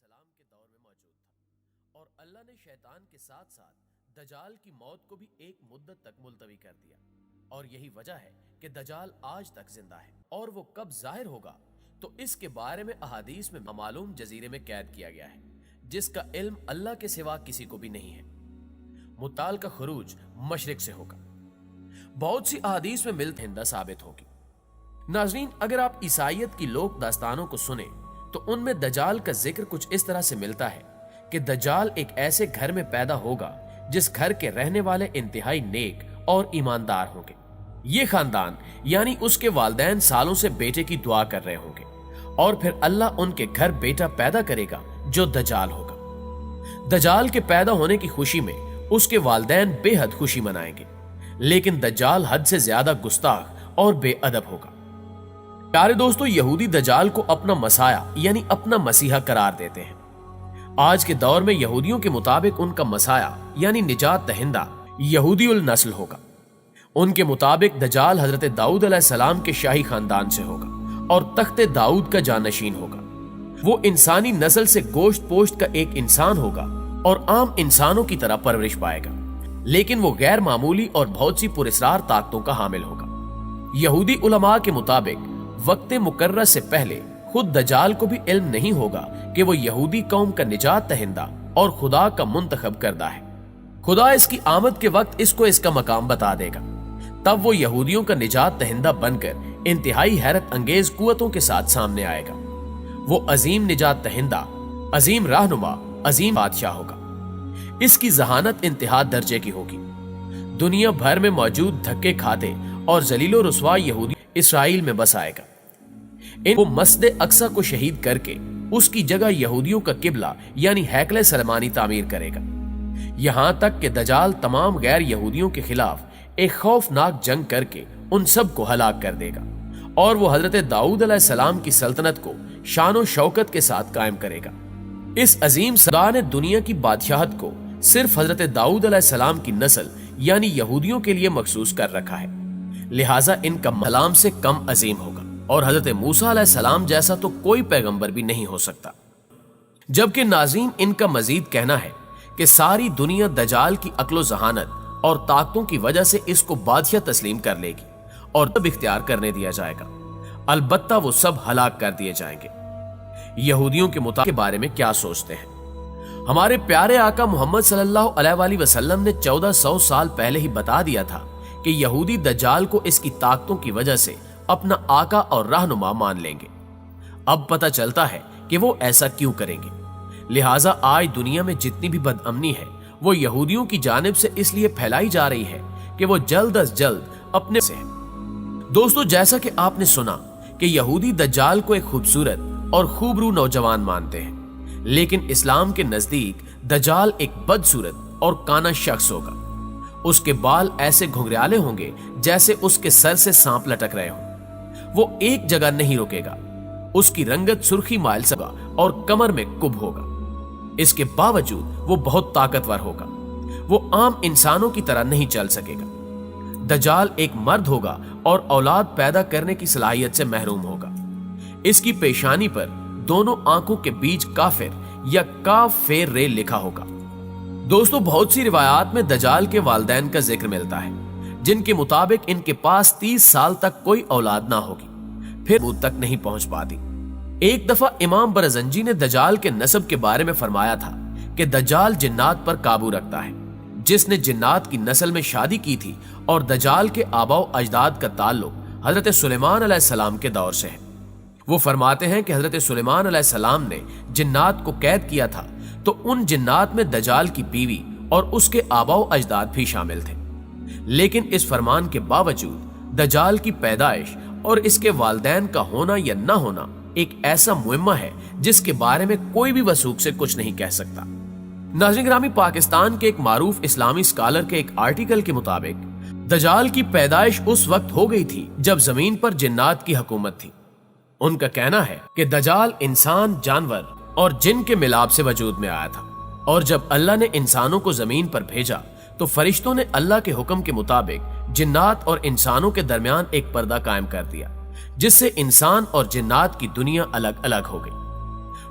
السلام کے دور میں موجود تھا اور اللہ نے شیطان کے ساتھ ساتھ دجال کی موت کو بھی ایک مدت تک ملتوی کر دیا، اور یہی وجہ ہے کہ دجال آج تک زندہ ہے، اور وہ کب ظاہر ہوگا تو اس کے بارے میں احادیث میں معلوم جزیرے میں قید کیا گیا ہے، جس کا علم اللہ کے سوا کسی کو بھی نہیں ہے۔ متعال کا خروج مشرق سے ہوگا، بہت سی احادیث میں ملت ہندہ ثابت ہوگی۔ ناظرین، اگر آپ عیسائیت کی لوک داستانوں کو سنیں تو ان میں دجال کا ذکر کچھ اس طرح سے ملتا ہے کہ دجال ایک ایسے گھر میں پیدا ہوگا جس گھر کے رہنے والے انتہائی نیک اور ایماندار ہوں گے۔ یہ خاندان یعنی اس کے والدین سالوں سے بیٹے کی دعا کر رہے ہوں گے، اور پھر اللہ ان کے گھر بیٹا پیدا کرے گا جو دجال ہوگا۔ دجال کے پیدا ہونے کی خوشی میں اس کے والدین بے حد خوشی منائیں گے، لیکن دجال حد سے زیادہ گستاخ اور بے ادب ہوگا۔ پیارے دوستو، یہودی دجال کو اپنا مسیح یعنی اپنا مسیحا قرار دیتے ہیں۔ آج کے دور میں یہودیوں کے مطابق ان کا مسیح یعنی نجات دہندہ یہودی النسل ہوگا۔ ان کے مطابق دجال حضرت داؤد علیہ السلام کے شاہی خاندان سے ہوگا اور تخت داؤد کا جانشین ہوگا۔ وہ انسانی نسل سے گوشت پوشت کا ایک انسان ہوگا اور عام انسانوں کی طرح پرورش پائے گا، لیکن وہ غیر معمولی اور بہت سی پراسرار طاقتوں کا حامل ہوگا۔ یہودی علماء کے مطابق وقت مقررہ سے پہلے خود دجال کو بھی علم نہیں ہوگا کہ وہ یہودی قوم کا نجات دہندہ اور خدا کا منتخب کردہ ہے۔ خدا اس کی آمد کے وقت اس کو اس کا مقام بتا دے گا، تب وہ یہودیوں کا نجات دہندہ بن کر انتہائی حیرت انگیز قوتوں کے ساتھ سامنے آئے گا۔ وہ عظیم نجات دہندہ، عظیم رہنما، عظیم بادشاہ ہوگا۔ اس کی ذہانت انتہا درجے کی ہوگی۔ دنیا بھر میں موجود دھکے کھاتے اور ذلیل و رسوا یہودی اسرائیل میں بس آئے گا۔ وہ مسجد اقصی کو شہید کر کے اس کی جگہ یہودیوں کا قبلہ یعنی ہیکل سلیمانی تعمیر کرے گا، یہاں تک کہ دجال تمام غیر یہودیوں کے خلاف ایک خوفناک جنگ کر کے ان سب کو ہلاک کر دے گا، اور وہ حضرت داؤد علیہ السلام کی سلطنت کو شان و شوکت کے ساتھ قائم کرے گا۔ اس عظیم خدا نے دنیا کی بادشاہت کو صرف حضرت داؤد علیہ السلام کی نسل یعنی یہودیوں کے لیے مخصوص کر رکھا ہے، لہٰذا ان کا مقام سے کم عظیم ہوگا، اور حضرت موسیٰ علیہ السلام جیسا تو کوئی پیغمبر بھی نہیں ہو سکتا۔ جبکہ ناظرین، ان کا مزید کہنا ہے کہ ساری دنیا دجال کی عقل و ذہانت اور طاقتوں کی وجہ سے اس کو بادشاہ تسلیم کر لے گی اور تب اختیار کرنے دیا جائے گا، البتہ وہ سب ہلاک کر دیے جائیں گے۔ یہودیوں کے مطابق کے بارے میں کیا سوچتے ہیں؟ ہمارے پیارے آقا محمد صلی اللہ علیہ وآلہ وسلم نے 1400 سال پہلے ہی بتا دیا تھا کہ یہودی دجال کو اس کی طاقتوں کی وجہ سے اپنا آقا اور رہنما مان لیں گے۔ اب پتہ چلتا ہے کہ وہ ایسا کیوں کریں گے، لہٰذا آج دنیا میں جتنی بھی بد امنی ہے وہ یہودیوں کی جانب سے اس لیے پھیلائی جا رہی ہے کہ وہ جلد از جلد اپنے سے ہے۔ دوستو، جیسا کہ آپ نے سنا کہ یہودی دجال کو ایک خوبصورت اور خوبرو نوجوان مانتے ہیں، لیکن اسلام کے نزدیک دجال ایک بدصورت اور کانا شخص ہوگا۔ اس کے بال ایسے گھنگریالے ہوں گے جیسے اس کے سر سے سانپ لٹک رہے ہوں۔ وہ ایک جگہ نہیں رکے گا، اس کی رنگت سرخی مائل سے ہوگا اور کمر میں کب ہوگا۔ اس کے باوجود وہ بہت طاقتور ہوگا، وہ عام انسانوں کی طرح نہیں چل سکے گا۔ دجال ایک مرد ہوگا اور اولاد پیدا کرنے کی صلاحیت سے محروم ہوگا۔ اس کی پیشانی پر دونوں آنکھوں کے بیچ کافر یا کافر رے لکھا ہوگا۔ دوستو، بہت سی روایات میں دجال کے والدین کا ذکر ملتا ہے، جن کے مطابق ان کے پاس 30 سال تک کوئی اولاد نہ ہوگی، پھر وہ تک نہیں پہنچ پاتی۔ ایک دفعہ امام برزنجی نے دجال کے نسب کے بارے میں فرمایا تھا کہ دجال جنات پر قابو رکھتا ہے۔ جس نے جنات کی نسل میں شادی کی تھی، اور دجال کے آباء و اجداد کا تعلق حضرت سلیمان علیہ السلام کے دور سے ہے۔ وہ فرماتے ہیں کہ حضرت سلیمان علیہ السلام نے جنات کو قید کیا تھا، تو ان جنات میں دجال کی بیوی اور اس کے آباء و اجداد بھی شامل تھے۔ لیکن اس فرمان کے باوجود دجال کی پیدائش اور اس کے والدین کا ہونا یا نہ ہونا ایک ایسا معمہ ہے جس کے بارے میں کوئی بھی وثوق سے کچھ نہیں کہہ سکتا۔ ناظرین گرامی، پاکستان کے ایک معروف اسلامی اسکالر کے ایک آرٹیکل کے مطابق دجال کی پیدائش اس وقت ہو گئی تھی جب زمین پر جنات کی حکومت تھی۔ ان کا کہنا ہے کہ دجال انسان، جانور اور جن کے ملاپ سے وجود میں آیا تھا، اور جب اللہ نے انسانوں کو زمین پر بھیجا تو فرشتوں نے اللہ کے حکم کے مطابق جنات اور انسانوں کے درمیان ایک پردہ قائم کر دیا، جس سے انسان اور جنات کی دنیا الگ الگ ہو گئی۔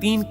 3